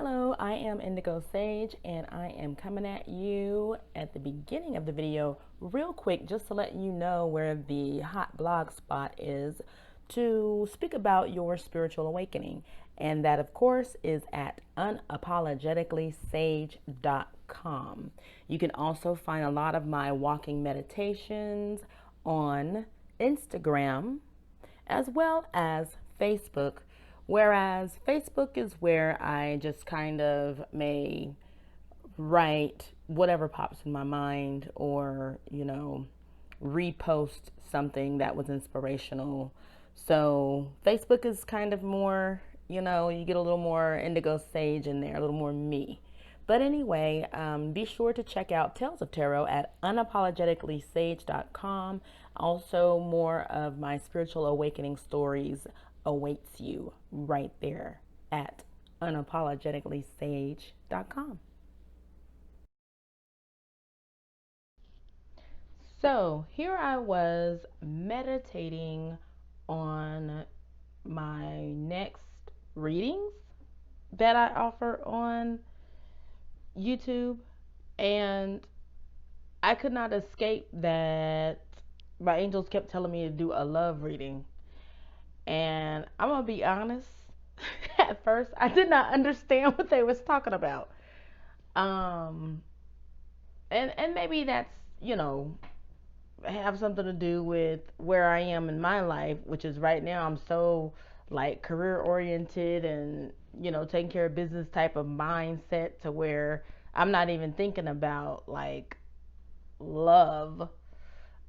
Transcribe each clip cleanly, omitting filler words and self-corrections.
Hello, I am Indigo Sage, and I am coming at you at the beginning of the video real quick just to let you know where the hot blog spot is to speak about your spiritual awakening. And that, of course, is at unapologeticallysage.com. You can also find a lot of my walking meditations on Instagram as well as Facebook. Whereas Facebook is where I just kind of may write whatever pops in my mind or, repost something that was inspirational. So Facebook is kind of more, you get a little more Indigo Sage in there, a little more me. But anyway, be sure to check out Tales of Tarot at unapologeticallysage.com. Also, more of my spiritual awakening stories awaits you right there at unapologeticallysage.com. So here I was meditating on my next readings that I offer on YouTube, and I could not escape that my angels kept telling me to do a love reading. And I'm gonna be honest, at first I did not understand what they was talking about. Um and maybe that's, have something to do with where I am in my life, which is right now I'm so like career oriented and taking care of business type of mindset to where I'm not even thinking about like love.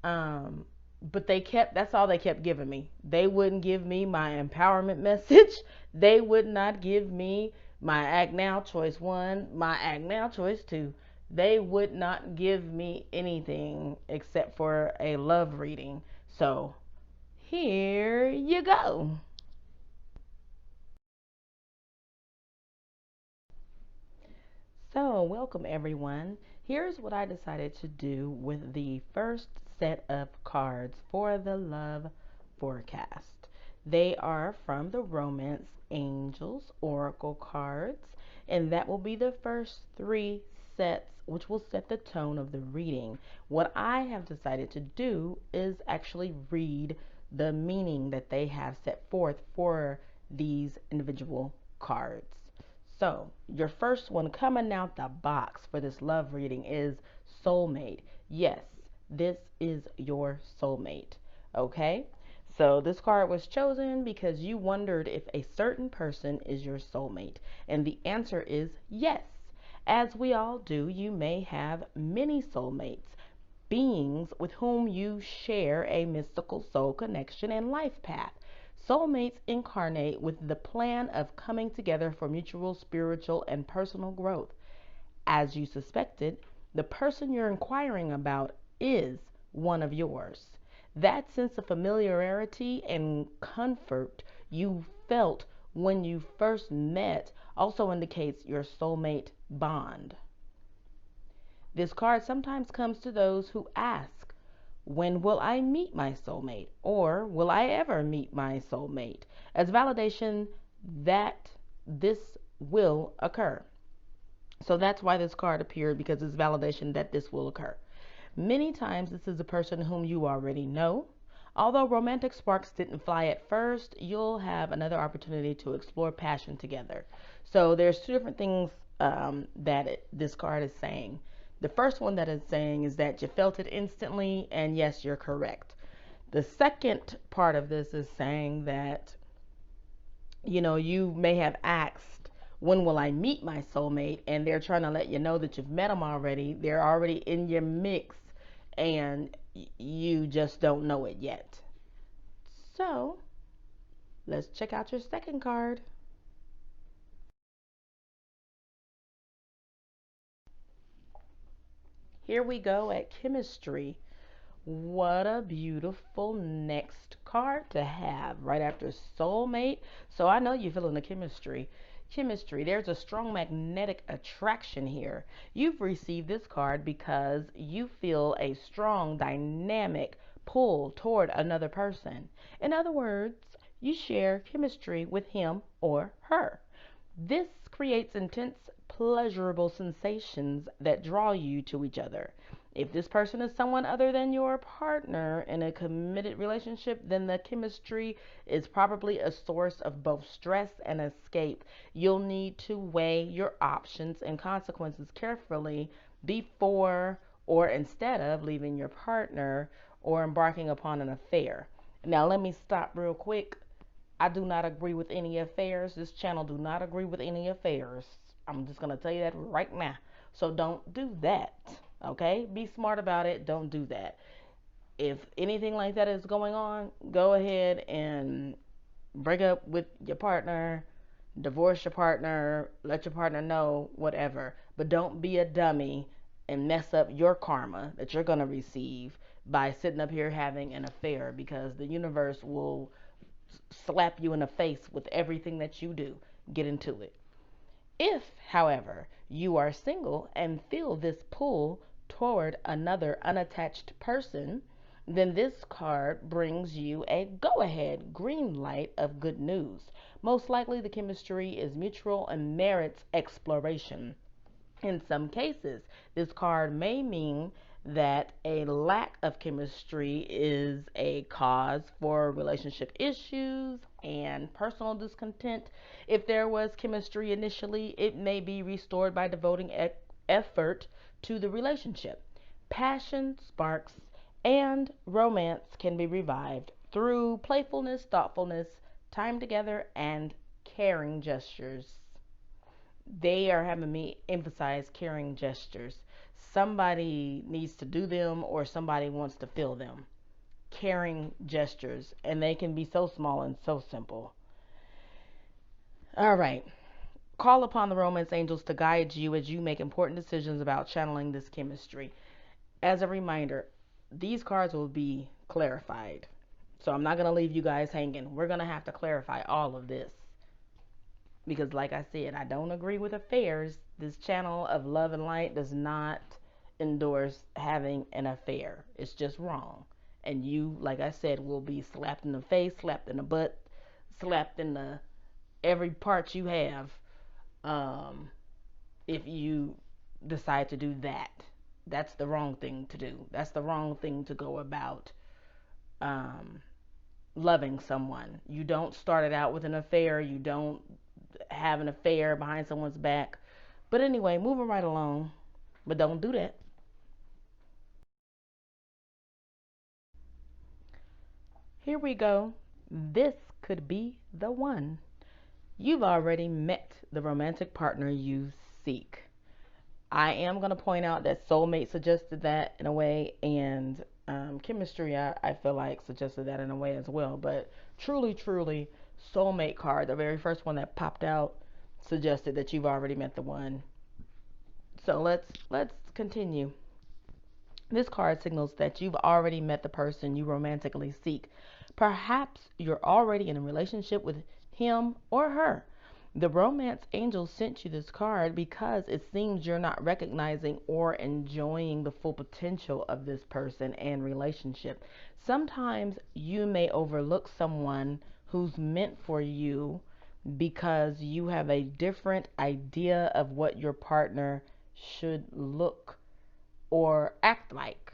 um but that's all they kept giving me. They wouldn't give me my empowerment message. They would not give me my act now choice 1, my act now choice 2. They would not give me anything except for a love reading. So here you go. So, welcome everyone. Here's what I decided to do with the first set of cards for the love forecast. They are from the Romance Angels Oracle cards, and that will be the first 3 sets, which will set the tone of the reading. What I have decided to do is actually read the meaning that they have set forth for these individual cards. So, your first one coming out the box for this love reading is soulmate. Yes, this is your soulmate. Okay? So, this card was chosen because you wondered if a certain person is your soulmate. And the answer is yes. As we all do, you may have many soulmates, beings with whom you share a mystical soul connection and life path. Soulmates incarnate with the plan of coming together for mutual spiritual and personal growth. As you suspected, the person you're inquiring about is one of yours. That sense of familiarity and comfort you felt when you first met also indicates your soulmate bond. This card sometimes comes to those who ask, when will I meet my soulmate? Or will I ever meet my soulmate? As validation that this will occur. So that's why this card appeared, because it's validation that this will occur. Many times this is a person whom you already know. Although romantic sparks didn't fly at first, you'll have another opportunity to explore passion together. So there's 2 different things this card is saying. The first one that it's saying is that you felt it instantly, and yes, you're correct. The second part of this is saying that, you may have asked, when will I meet my soulmate? And they're trying to let you know that you've met them already. They're already in your mix, and you just don't know it yet. So, let's check out your second card. Here we go at chemistry. What a beautiful next card to have right after soulmate. So I know you're feeling the chemistry. There's a strong magnetic attraction here. You've received this card because you feel a strong dynamic pull toward another person. In other words, you share chemistry with him or her. This creates intense, pleasurable sensations that draw you to each other. If this person is someone other than your partner in a committed relationship, then the chemistry is probably a source of both stress and escape. You'll need to weigh your options and consequences carefully before or instead of leaving your partner or embarking upon an affair. Now, let me stop real quick. I do not agree with any affairs. This channel do not agree with any affairs. I'm just gonna tell you that right now. So don't do that. Okay? Be smart about it. Don't do that. If anything like that is going on, go ahead and break up with your partner, divorce your partner, let your partner know, whatever. But don't be a dummy and mess up your karma that you're gonna receive by sitting up here having an affair, because the universe will slap you in the face with everything that you do. Get into it. If, however, you are single and feel this pull toward another unattached person, then this card brings you a go ahead green light of good news. Most likely, the chemistry is mutual and merits exploration. In some cases, this card may mean that a lack of chemistry is a cause for relationship issues and personal discontent. If there was chemistry initially, it may be restored by devoting effort to the relationship. Passion, sparks, and romance can be revived through playfulness, thoughtfulness, time together, and caring gestures. They are having me emphasize caring gestures. Somebody needs to do them or somebody wants to feel them. Caring gestures, and they can be so small and so simple. All right. Call upon the romance angels to guide you as you make important decisions about channeling this chemistry. As a reminder, these cards will be clarified. So I'm not going to leave you guys hanging. We're going to have to clarify all of this. Because, like I said, I don't agree with affairs. This channel of love and light does not endorse having an affair. It's just wrong. And you, like I said, will be slapped in the face, slapped in the butt, slapped in the every part you have, if you decide to do that. That's the wrong thing to do. That's the wrong thing to go about um, loving someone. You don't start it out with an affair. You don't have an affair behind someone's back. But anyway, moving right along. But don't do that. Here we go. This could be the one. You've already met the romantic partner you seek. I am going to point out that soulmate suggested that in a way, and chemistry, I feel like, suggested that in a way as well. But truly, soulmate card, the very first one that popped out, suggested that you've already met the one. So let's continue. This card signals that you've already met the person you romantically seek. Perhaps you're already in a relationship with him or her. The romance angel sent you this card because it seems you're not recognizing or enjoying the full potential of this person and relationship. Sometimes you may overlook someone who's meant for you because you have a different idea of what your partner should look or act like.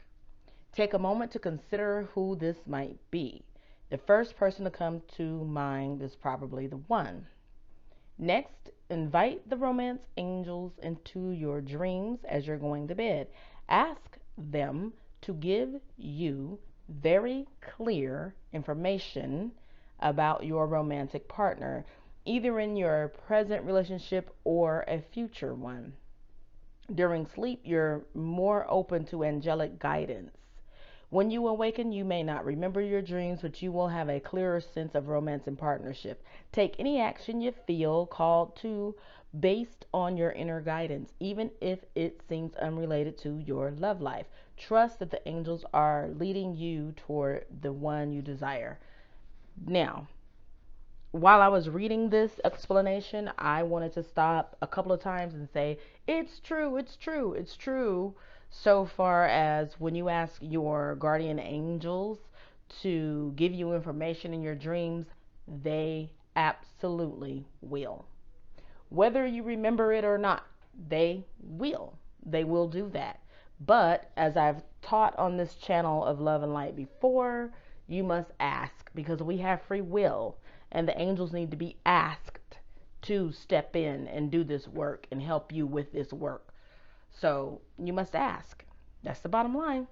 Take a moment to consider who this might be. The first person to come to mind is probably the one. Next, invite the romance angels into your dreams as you're going to bed. Ask them to give you very clear information about your romantic partner, either in your present relationship or a future one. During sleep, you're more open to angelic guidance. When you awaken, you may not remember your dreams, but you will have a clearer sense of romance and partnership. Take any action you feel called to based on your inner guidance, even if it seems unrelated to your love life. Trust that the angels are leading you toward the one you desire. Now, while I was reading this explanation, I wanted to stop a couple of times and say, it's true, it's true, it's true. So far as when you ask your guardian angels to give you information in your dreams, they absolutely will. Whether you remember it or not, they will. They will do that. But as I've taught on this channel of Love and Light before, you must ask, because we have free will and the angels need to be asked to step in and do this work and help you with this work. So you must ask. That's the bottom line.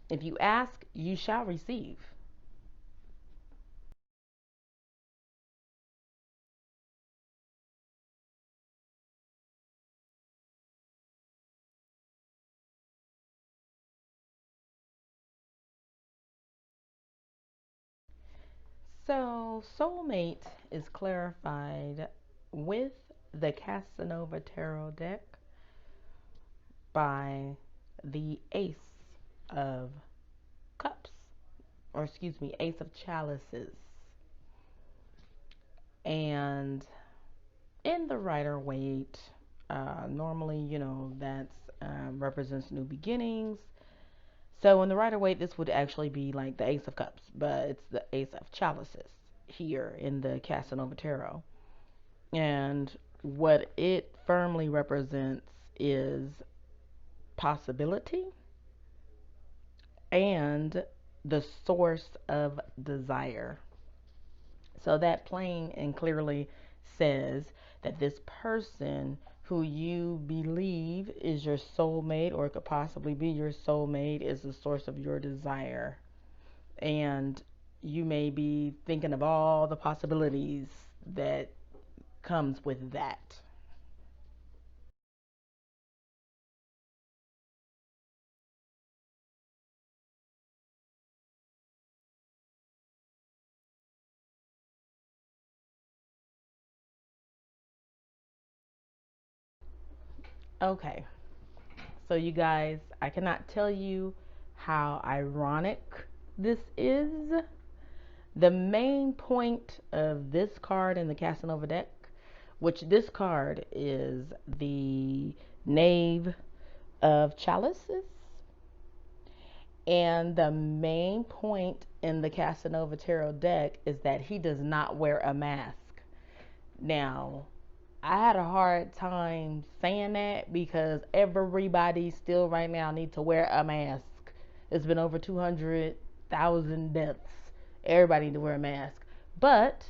If you ask, you shall receive. So, soulmate is clarified with the Casanova Tarot deck by the Ace of Cups, or excuse me, Ace of Chalices. And in the Rider-Waite, normally, that represents new beginnings. So in the Rider-Waite, this would actually be like the Ace of Cups, but it's the Ace of Chalices here in the Casanova Tarot. And what it firmly represents is possibility and the source of desire. So that plain and clearly says that this person who you believe is your soulmate, or could possibly be your soulmate, is the source of your desire. And you may be thinking of all the possibilities that comes with that. Okay, so you guys, I cannot tell you how ironic this is. The main point of this card in the Casanova deck, which this card is the Knave of Chalices, and the main point in the Casanova Tarot deck is that he does not wear a mask. Now, I had a hard time saying that because everybody still right now needs to wear a mask. It's been over 200,000 deaths. Everybody need to wear a mask. But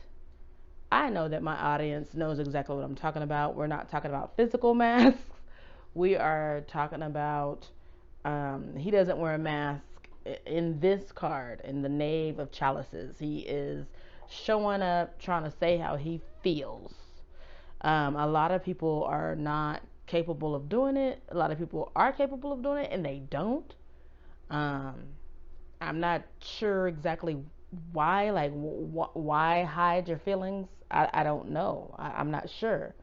I know that my audience knows exactly what I'm talking about. We're not talking about physical masks. We are talking about he doesn't wear a mask in this card, in the Knave of Chalices. He is showing up, trying to say how he feels. A lot of people are not capable of doing it. A lot of people are capable of doing it and they don't. Um, I'm not sure exactly why, like, why hide your feelings? I don't know. I'm not sure.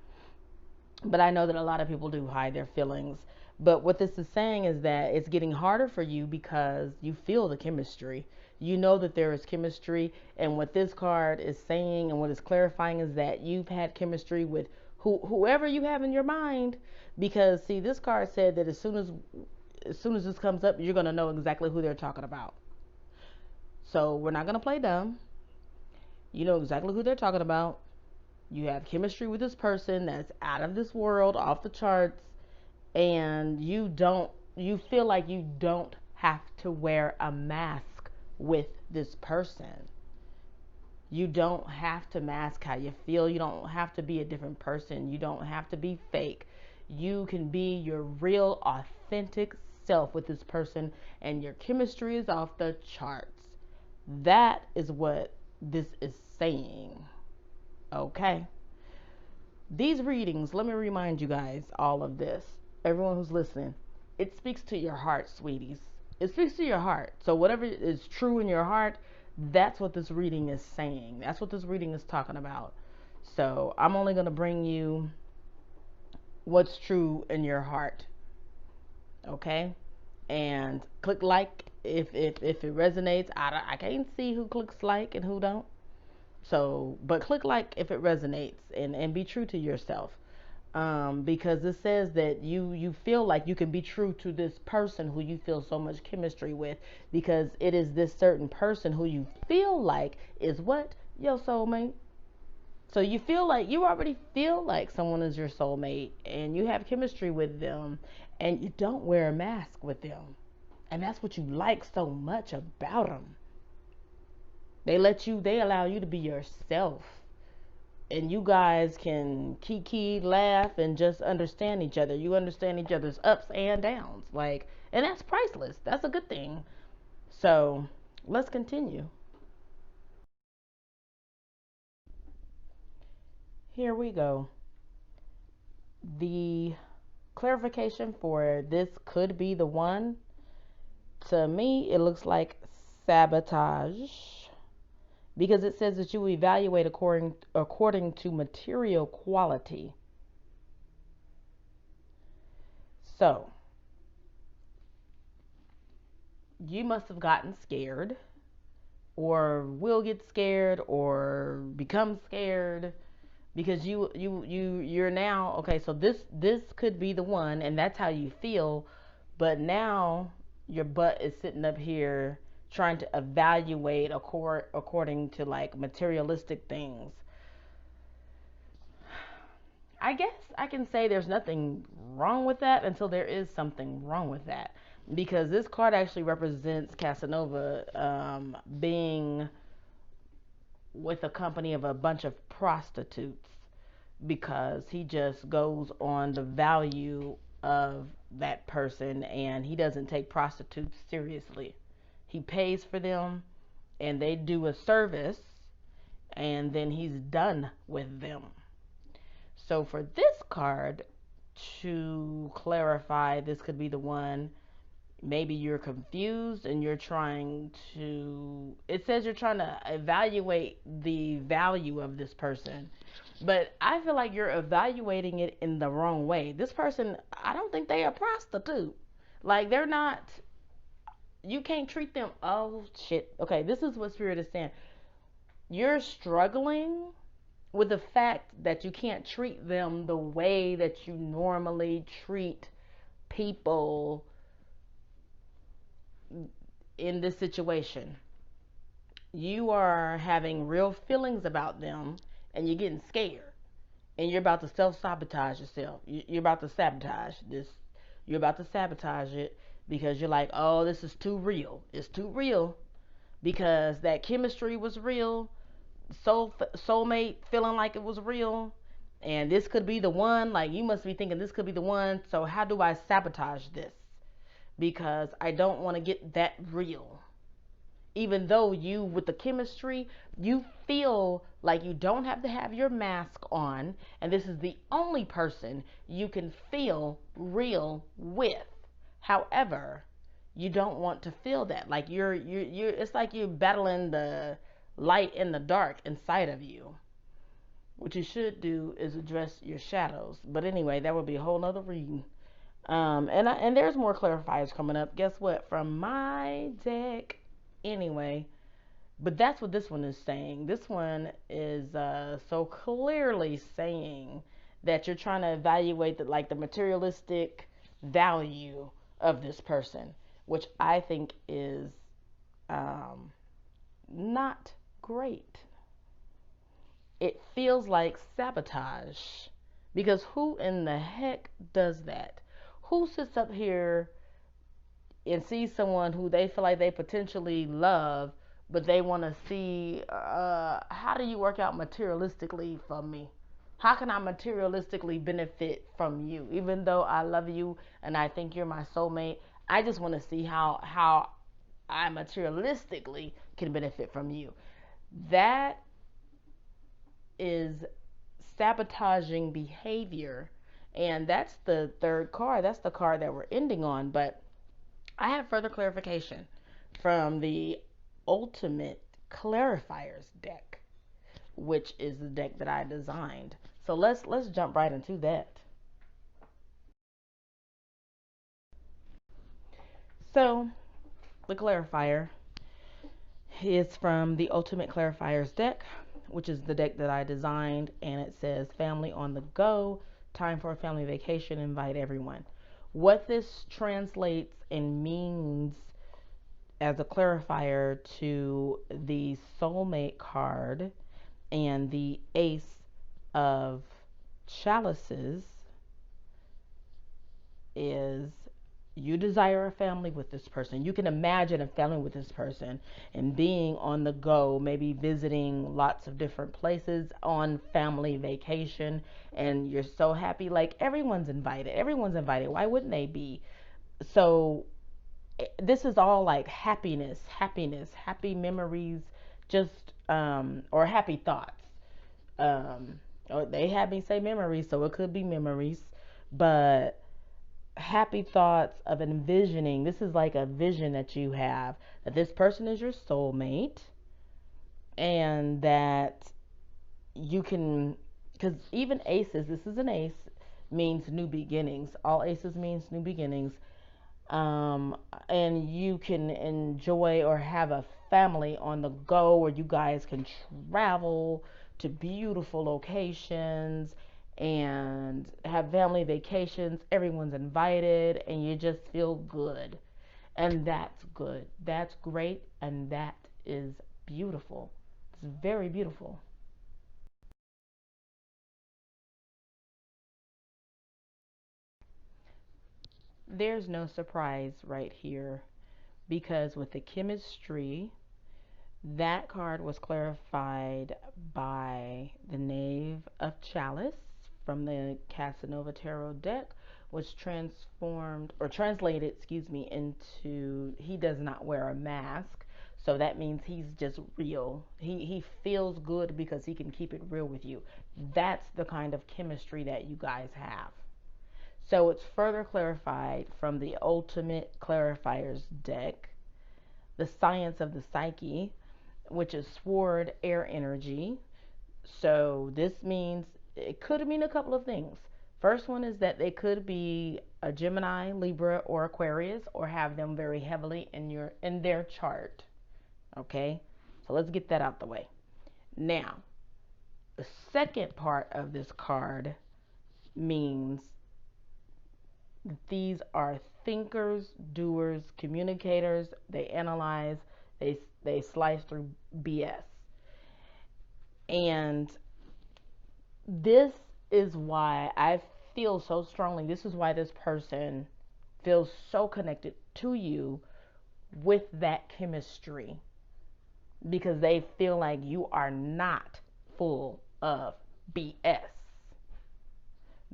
But I know that a lot of people do hide their feelings. But what this is saying is that it's getting harder for you because you feel the chemistry. You know that there is chemistry. And what this card is saying and what it's clarifying is that you've had chemistry with whoever you have in your mind. Because, see, this card said that as soon as this comes up, you're going to know exactly who they're talking about. So we're not going to play dumb. You know exactly who they're talking about. You have chemistry with this person that's out of this world, off the charts, and you feel like you don't have to wear a mask with this person. You don't have to mask how you feel. You don't have to be a different person. You don't have to be fake. You can be your real, authentic self with this person, and your chemistry is off the charts. That is what this is saying. Okay? These readings, let me remind you guys all of this. Everyone who's listening, it speaks to your heart, sweeties. It speaks to your heart. So whatever is true in your heart, that's what this reading is saying. That's what this reading is talking about. So I'm only going to bring you what's true in your heart. Okay? And click like if it resonates. I can't see who clicks like and who don't. So, but click like if it resonates, and be true to yourself. Because it says that you feel like you can be true to this person who you feel so much chemistry with, because it is this certain person who you feel like is what? Your soulmate. So you already feel like someone is your soulmate and you have chemistry with them and you don't wear a mask with them. And that's what you like so much about them. They allow you to be yourself. And you guys can kiki, laugh, and just understand each other. You understand each other's ups and downs. And that's priceless. That's a good thing. So let's continue. Here we go. The clarification for this could be the one. To me, it looks like sabotage because it says that you evaluate according to material quality. So, you must have gotten scared or will get scared or become scared because you're now okay, so this could be the one and that's how you feel, but now your butt is sitting up here trying to evaluate according to like materialistic things. I guess I can say there's nothing wrong with that until there is something wrong with that, because this card actually represents Casanova being with a company of a bunch of prostitutes, because he just goes on the value of that person and he doesn't take prostitutes seriously. He pays for them and they do a service and then he's done with them. So for this card to clarify, this could be the one. Maybe you're confused and you're trying to, it says you're trying to evaluate the value of this person, but I feel like you're evaluating it in the wrong way. This person, I don't think they are a prostitute. Like, they're not, you can't treat them, oh shit. Okay, this is what Spirit is saying. You're struggling with the fact that you can't treat them the way that you normally treat people in this situation. You are having real feelings about them and you're getting scared and you're about to self-sabotage yourself. You're about to sabotage this. You're about to sabotage it because you're like, oh, this is too real. It's too real because that chemistry was real. Soulmate feeling like it was real. And this could be the one. Like, you must be thinking this could be the one. So how do I sabotage this? Because I don't want to get that real. Even though you, with the chemistry, you feel like you don't have to have your mask on, and this is the only person you can feel real with. However, you don't want to feel that. Like you're it's like you're battling the light and the dark inside of you. What you should do is address your shadows. But anyway, that would be a whole nother reading. And there's more clarifiers coming up. Guess what? From my deck. Anyway, but that's what this one is saying. This one is so clearly saying that you're trying to evaluate the materialistic value of this person, which I think is not great. It feels like sabotage, because who in the heck does that? Who sits up here and sees someone who they feel like they potentially love, but they want to see, how do you work out materialistically for me? How can I materialistically benefit from you? Even though I love you and I think you're my soulmate, I just want to see how I materialistically can benefit from you. That is sabotaging behavior. And that's the third card. That's the card that we're ending on. But I have further clarification from the Ultimate Clarifiers Deck, which is the deck that I designed. So let's jump right into that. So the clarifier is from the Ultimate Clarifiers Deck, which is the deck that I designed, and it says family on the go, time for a family vacation, invite everyone. What this translates and means as a clarifier to the soulmate card and the ace of chalices is you desire a family with this person. You can imagine a family with this person and being on the go, maybe visiting lots of different places on family vacation, and you're so happy. Like everyone's invited. Everyone's invited. Why wouldn't they be? So this is all like happiness, happy memories, just or happy thoughts. Or they had me say memories, so it could be memories, but happy thoughts of envisioning. This is like a vision that you have that this person is your soulmate, and that you can, because even aces, this is an ace, means new beginnings. All aces means new beginnings. And you can enjoy or have a family on the go where you guys can travel to beautiful locations and have family vacations. Everyone's invited and you just feel good. And that's good. That's great. And that is beautiful. It's very beautiful. There's no surprise right here because with the chemistry, that card was clarified by the Knave of Chalice from the Casanova Tarot deck, which transformed or translated, excuse me, into he does not wear a mask. So that means he's just real. He feels good because he can keep it real with you. That's the kind of chemistry that you guys have. So it's further clarified from the Ultimate Clarifiers deck, the Science of the Psyche, which is sword air energy. So this means it could mean a couple of things. First one is that they could be a Gemini, Libra, or Aquarius, or have them very heavily in their chart. Okay, so let's get that out the way. Now, the second part of this card means these are thinkers, doers, communicators. They analyze, they slice through BS. And this is why I feel so strongly. This is why this person feels so connected to you with that chemistry, because they feel like you are not full of BS.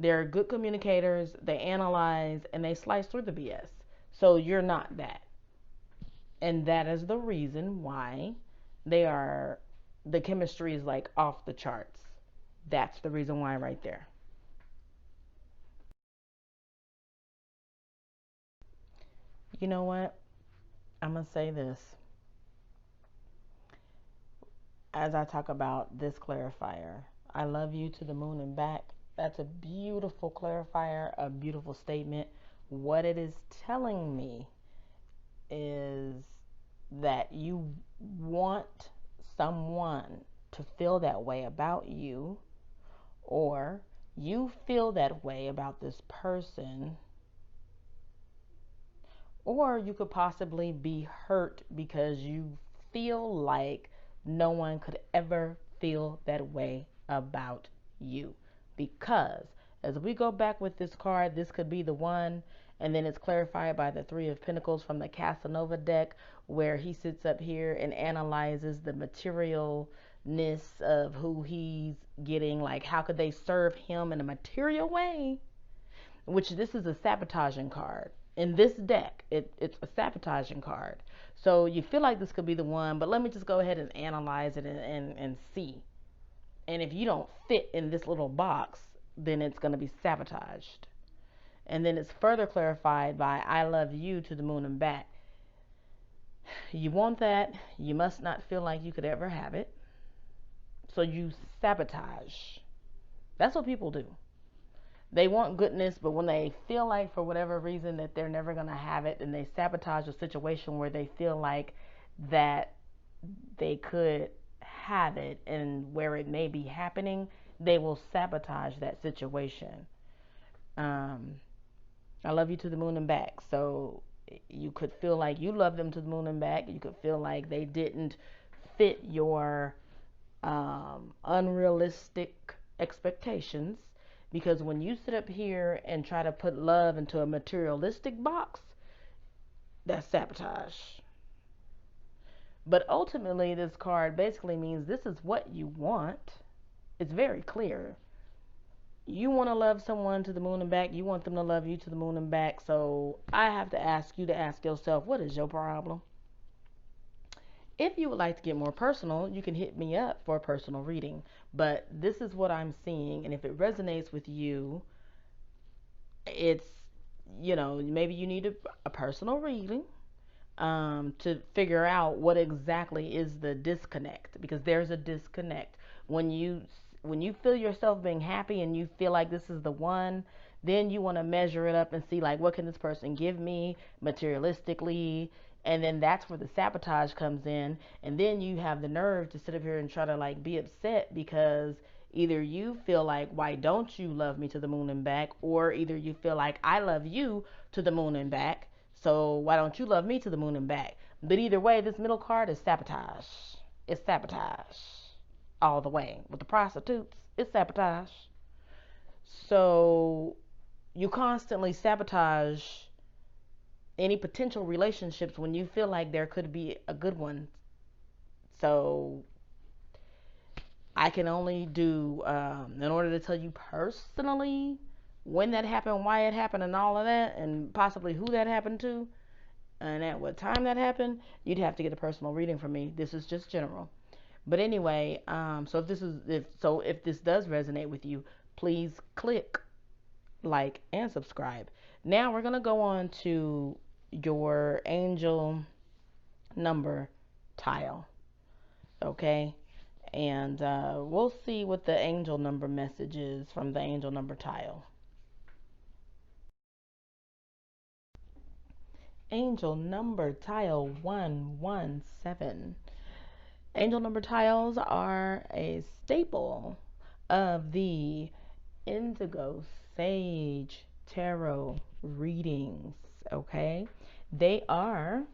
They're good communicators, they analyze, and they slice through the BS. So you're not that. And that is the reason why they are, the chemistry is like off the charts. That's the reason why right there. You know what? I'm going to say this as I talk about this clarifier. I love you to the moon and back. That's a beautiful clarifier, a beautiful statement. What it is telling me is that you want someone to feel that way about you, or you feel that way about this person, or you could possibly be hurt because you feel like no one could ever feel that way about you. Because as we go back with this card, this could be the one, and then it's clarified by the Three of Pentacles from the Casanova deck, where he sits up here and analyzes the materialness of who he's getting. Like, how could they serve him in a material way? Which this is a sabotaging card. In this deck, it's a sabotaging card. So you feel like this could be the one, but let me just go ahead and analyze it and see. And if you don't fit in this little box, then it's going to be sabotaged. And then it's further clarified by I love you to the moon and back. You want that. You must not feel like you could ever have it. So you sabotage. That's what people do. They want goodness, but when they feel like for whatever reason that they're never going to have it, then they sabotage a situation where they feel like that they could have it, and where it may be happening, they will sabotage that situation. I love you to the moon and back. So you could feel like you love them to the moon and back. You could feel like they didn't fit your unrealistic expectations, because when you sit up here and try to put love into a materialistic box, that's sabotage. But ultimately, this card basically means this is what you want. It's very clear. You want to love someone to the moon and back. You want them to love you to the moon and back. So I have to ask you to ask yourself, what is your problem? If you would like to get more personal, you can hit me up for a personal reading. But this is what I'm seeing. And if it resonates with you, it's, maybe you need a personal reading to figure out what exactly is the disconnect, because there's a disconnect when you feel yourself being happy and you feel like this is the one. Then you want to measure it up and see, like, what can this person give me materialistically, and then that's where the sabotage comes in. And then you have the nerve to sit up here and try to, like, be upset because either you feel like, why don't you love me to the moon and back, or either you feel like, I love you to the moon and back, so why don't you love me to the moon and back? But either way, this middle card is sabotage. It's sabotage all the way. With the prostitutes, it's sabotage. So you constantly sabotage any potential relationships when you feel like there could be a good one. So I can only do, in order to tell you personally when that happened, why it happened, and all of that, and possibly who that happened to, and at what time that happened, you'd have to get a personal reading from me. This is just general. But anyway, so if this does resonate with you, please click like and subscribe. Now we're gonna go on to your angel number tile, okay? And we'll see what the angel number message is from the angel number tile. Angel number tile 117. Angel number tiles are a staple of the Indigo Sage Tarot readings, okay? They are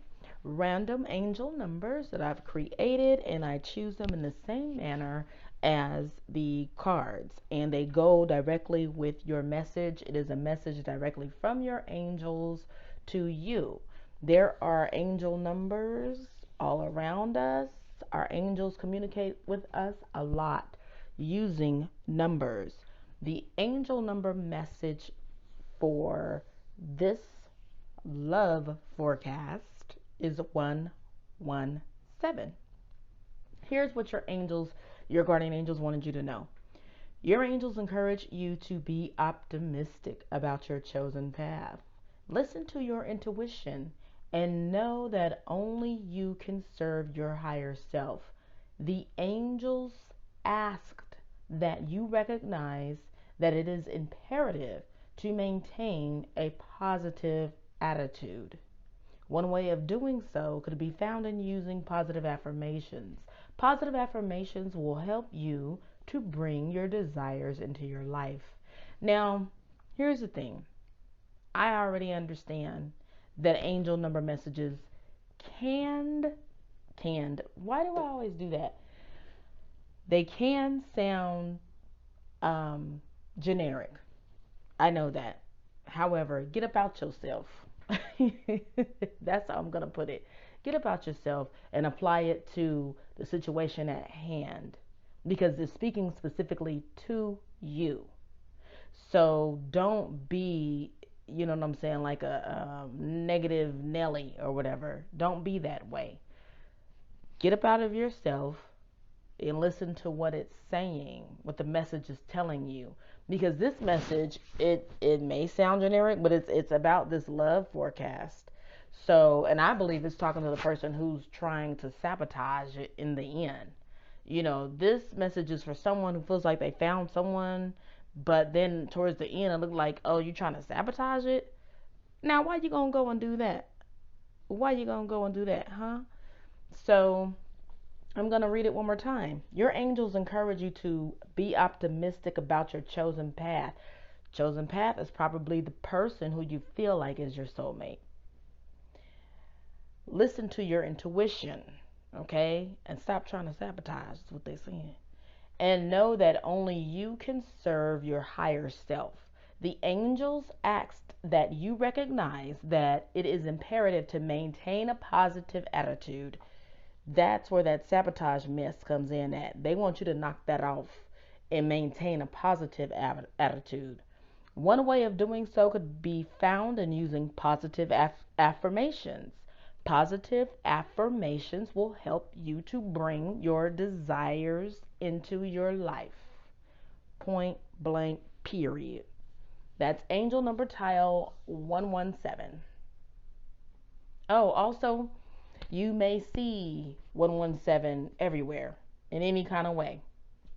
random angel numbers that I've created, and I choose them in the same manner as the cards, and they go directly with your message. It is a message directly from your angels to you. There are angel numbers all around us. Our angels communicate with us a lot using numbers. The angel number message for this love forecast is 117. Here's what your guardian angels wanted you to know. Your angels encourage you to be optimistic about your chosen path. Listen to your intuition and know that only you can serve your higher self. The angels asked that you recognize that it is imperative to maintain a positive attitude. One way of doing so could be found in using positive affirmations. Positive affirmations will help you to bring your desires into your life. Now, here's the thing. I already understand that angel number messages canned. Why do I always do that? They can sound generic. I know that. However, get about yourself. That's how I'm going to put it. Get about yourself and apply it to the situation at hand, because it's speaking specifically to you. So don't be, you know what I'm saying, like a negative Nelly or whatever. Don't be that way. Get up out of yourself and listen to what it's saying, what the message is telling you. Because this message, it may sound generic, but it's about this love forecast. So, and I believe it's talking to the person who's trying to sabotage it in the end. This message is for someone who feels like they found someone, but then towards the end it looked like, oh, you're trying to sabotage it. Now, why you gonna go and do that? Why you gonna go and do that, huh? So I'm going to read it one more time. Your angels encourage you to be optimistic about your chosen path. Chosen path is probably the person who you feel like is your soulmate. Listen to your intuition, okay? And stop trying to sabotage, is what they're saying. and know that only you can serve your higher self. The angels asked that you recognize that it is imperative to maintain a positive attitude. That's where that sabotage mess comes in at. They want you to knock that off and maintain a positive attitude. One way of doing so could be found in using positive affirmations. Positive affirmations will help you to bring your desires into your life. Point blank, period. That's angel number tile 117. Oh, also, you may see 117 everywhere in any kind of way.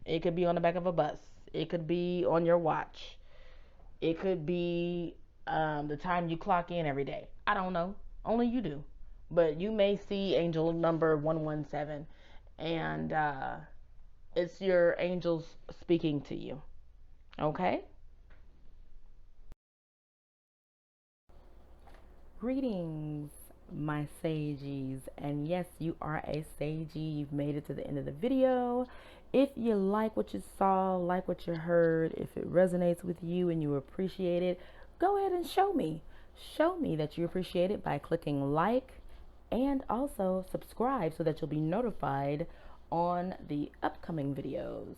It could be on the back of a bus, it could be on your watch, it could be the time you clock in every day. I don't know. Only you do. But you may see angel number 117, and it's your angels speaking to you. Okay? Greetings, my sages. And yes, you are a sagey. You've made it to the end of the video. If you like what you saw, like what you heard, if it resonates with you and you appreciate it, go ahead and show me. Show me that you appreciate it by clicking like and also subscribe so that you'll be notified on the upcoming videos.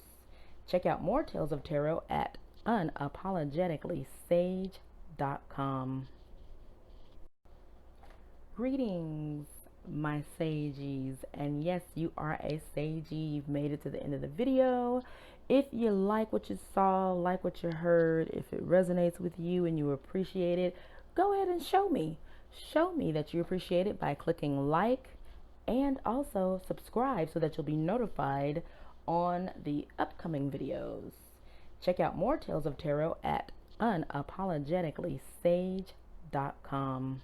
Check out more Tales of Tarot at unapologeticallysage.com. Greetings, my sages. And yes, you are a sagey. You've made it to the end of the video. If you like what you saw, like what you heard, if it resonates with you and you appreciate it, go ahead and show me. Show me that you appreciate it by clicking like and also subscribe so that you'll be notified on the upcoming videos. Check out more Tales of Tarot at unapologeticallysage.com.